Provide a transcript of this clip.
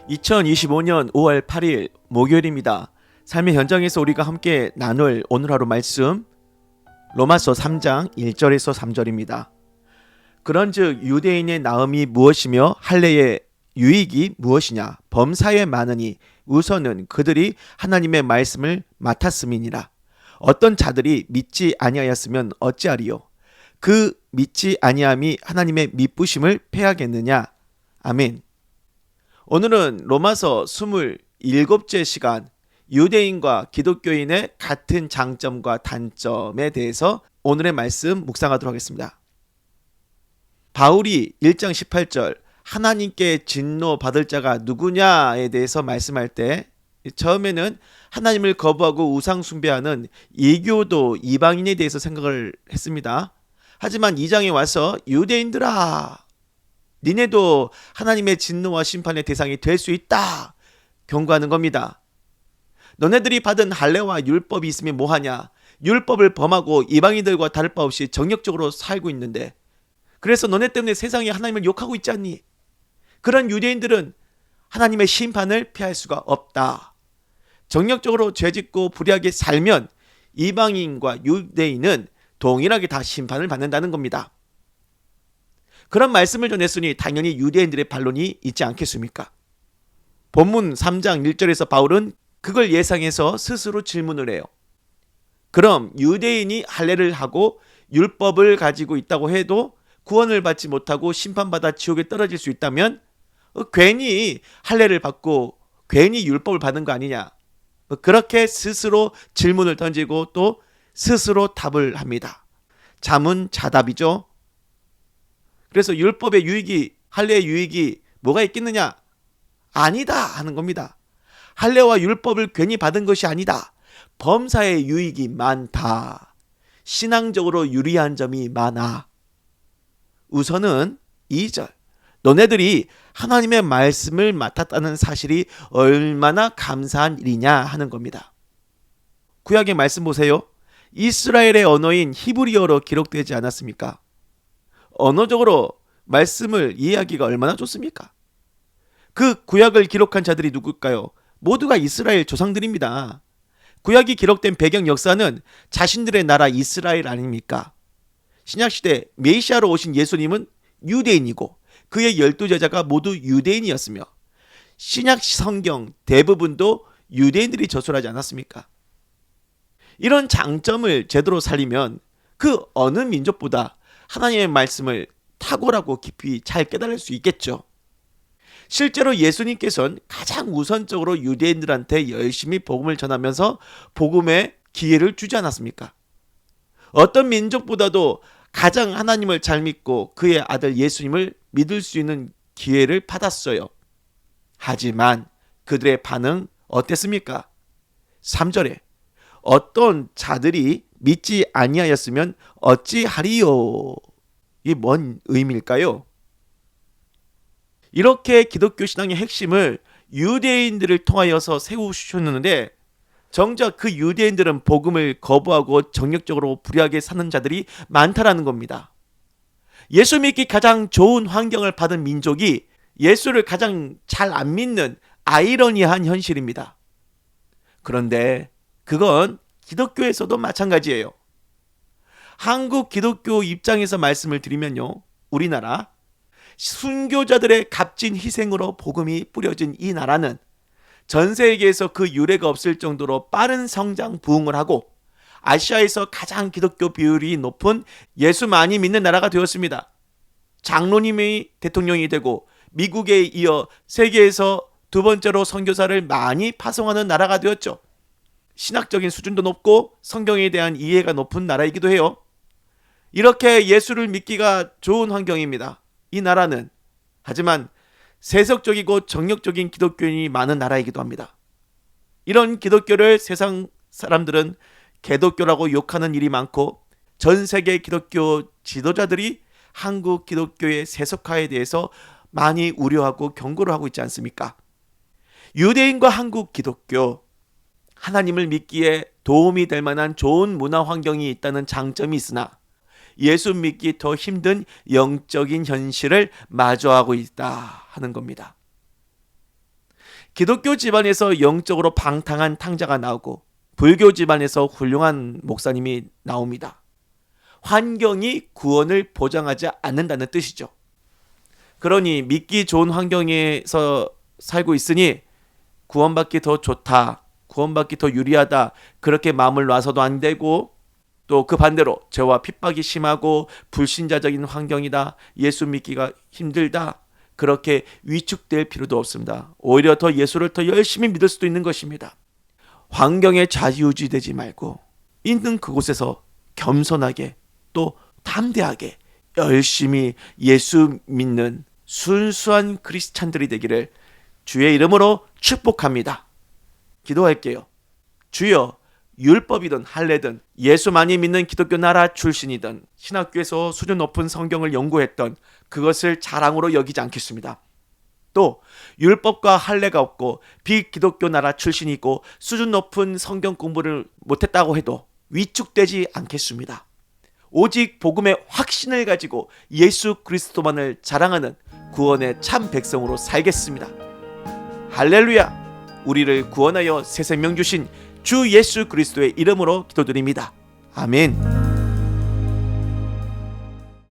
2025년 5월 8일 목요일입니다. 삶의 현장에서 우리가 함께 나눌 오늘 하루 말씀 로마서 3장 1절에서 3절입니다. 그런즉 유대인의 나음이 무엇이며 할례의 유익이 무엇이냐? 범사에 많으니 우선은 그들이 하나님의 말씀을 맡았음이니라. 어떤 자들이 믿지 아니하였으면 어찌하리요? 그 믿지 아니함이 하나님의 미쁘심을 패하겠느냐? 아멘. 오늘은 로마서 27째 시간 유대인과 기독교인의 같은 장점과 단점에 대해서 오늘의 말씀 묵상하도록 하겠습니다. 바울이 1장 18절 하나님께 진노 받을 자가 누구냐에 대해서 말씀할 때 처음에는 하나님을 거부하고 우상 숭배하는 이교도 이방인에 대해서 생각을 했습니다. 하지만 2장에 와서 유대인들아 니네도 하나님의 진노와 심판의 대상이 될 수 있다 경고하는 겁니다. 너네들이 받은 할례와 율법이 있으면 뭐하냐? 율법을 범하고 이방인들과 다를 바 없이 정력적으로 살고 있는데 그래서 너네 때문에 세상이 하나님을 욕하고 있지 않니? 그런 유대인들은 하나님의 심판을 피할 수가 없다. 정력적으로 죄짓고 불의하게 살면 이방인과 유대인은 동일하게 다 심판을 받는다는 겁니다. 그런 말씀을 전했으니 당연히 유대인들의 반론이 있지 않겠습니까? 본문 3장 1절에서 바울은 그걸 예상해서 스스로 질문을 해요. 그럼 유대인이 할례를 하고 율법을 가지고 있다고 해도 구원을 받지 못하고 심판받아 지옥에 떨어질 수 있다면 괜히 할례를 받고 괜히 율법을 받은 거 아니냐? 그렇게 스스로 질문을 던지고 또 스스로 답을 합니다. 자문자답이죠. 그래서 율법의 유익이 할례의 유익이 뭐가 있겠느냐? 아니다 하는 겁니다. 할례와 율법을 괜히 받은 것이 아니다. 범사의 유익이 많다. 신앙적으로 유리한 점이 많아. 우선은 2절 너네들이 하나님의 말씀을 맡았다는 사실이 얼마나 감사한 일이냐 하는 겁니다. 구약의 말씀 보세요. 이스라엘의 언어인 히브리어로 기록되지 않았습니까? 언어적으로 말씀을 이해하기가 얼마나 좋습니까? 그 구약을 기록한 자들이 누굴까요? 모두가 이스라엘 조상들입니다. 구약이 기록된 배경 역사는 자신들의 나라 이스라엘 아닙니까? 신약시대 메시아로 오신 예수님은 유대인이고 그의 12제자가 모두 유대인이었으며 신약 성경 대부분도 유대인들이 저술하지 않았습니까? 이런 장점을 제대로 살리면 그 어느 민족보다 하나님의 말씀을 탁월하고 깊이 잘 깨달을 수 있겠죠. 실제로 예수님께서는 가장 우선적으로 유대인들한테 열심히 복음을 전하면서 복음의 기회를 주지 않았습니까? 어떤 민족보다도 가장 하나님을 잘 믿고 그의 아들 예수님을 믿을 수 있는 기회를 받았어요. 하지만 그들의 반응 어땠습니까? 3절에 어떤 자들이 믿지 아니하였으면 어찌하리요? 이게 뭔 의미일까요? 이렇게 기독교 신앙의 핵심을 유대인들을 통하여서 세우셨는데 정작 그 유대인들은 복음을 거부하고 정력적으로 불의하게 사는 자들이 많다라는 겁니다. 예수 믿기 가장 좋은 환경을 받은 민족이 예수를 가장 잘 안 믿는 아이러니한 현실입니다. 그런데 그건 기독교에서도 마찬가지예요. 한국 기독교 입장에서 말씀을 드리면요. 우리나라 순교자들의 값진 희생으로 복음이 뿌려진 이 나라는 전 세계에서 그 유례가 없을 정도로 빠른 성장 부흥을 하고 아시아에서 가장 기독교 비율이 높은 예수 많이 믿는 나라가 되었습니다. 장로님이 대통령이 되고 미국에 이어 세계에서 두 번째로 선교사를 많이 파송하는 나라가 되었죠. 신학적인 수준도 높고 성경에 대한 이해가 높은 나라이기도 해요. 이렇게 예수를 믿기가 좋은 환경입니다. 이 나라는. 하지만 세속적이고 정력적인 기독교인이 많은 나라이기도 합니다. 이런 기독교를 세상 사람들은 개독교라고 욕하는 일이 많고 전 세계 기독교 지도자들이 한국 기독교의 세속화에 대해서 많이 우려하고 경고를 하고 있지 않습니까? 유대인과 한국 기독교, 하나님을 믿기에 도움이 될 만한 좋은 문화 환경이 있다는 장점이 있으나 예수 믿기 더 힘든 영적인 현실을 마주하고 있다 하는 겁니다. 기독교 집안에서 영적으로 방탕한 탕자가 나오고 불교 집안에서 훌륭한 목사님이 나옵니다. 환경이 구원을 보장하지 않는다는 뜻이죠. 그러니 믿기 좋은 환경에서 살고 있으니 구원받기 더 좋다, 구원받기 더 유리하다, 그렇게 마음을 놔서도 안 되고, 또 그 반대로 저와 핍박이 심하고 불신자적인 환경이다, 예수 믿기가 힘들다, 그렇게 위축될 필요도 없습니다. 오히려 더 예수를 더 열심히 믿을 수도 있는 것입니다. 환경에 좌지우지되지 말고 있는 그곳에서 겸손하게 또 담대하게 열심히 예수 믿는 순수한 크리스찬들이 되기를 주의 이름으로 축복합니다. 기도할게요. 주여, 율법이든 할례든 예수 많이 믿는 기독교 나라 출신이든 신학교에서 수준 높은 성경을 연구했던 그것을 자랑으로 여기지 않겠습니다. 또 율법과 할례가 없고 비기독교 나라 출신이고 수준 높은 성경 공부를 못했다고 해도 위축되지 않겠습니다. 오직 복음의 확신을 가지고 예수 그리스도만을 자랑하는 구원의 참 백성으로 살겠습니다. 할렐루야! 우리를 구원하여 새 생명 주신 주 예수 그리스도의 이름으로 기도드립니다. 아멘.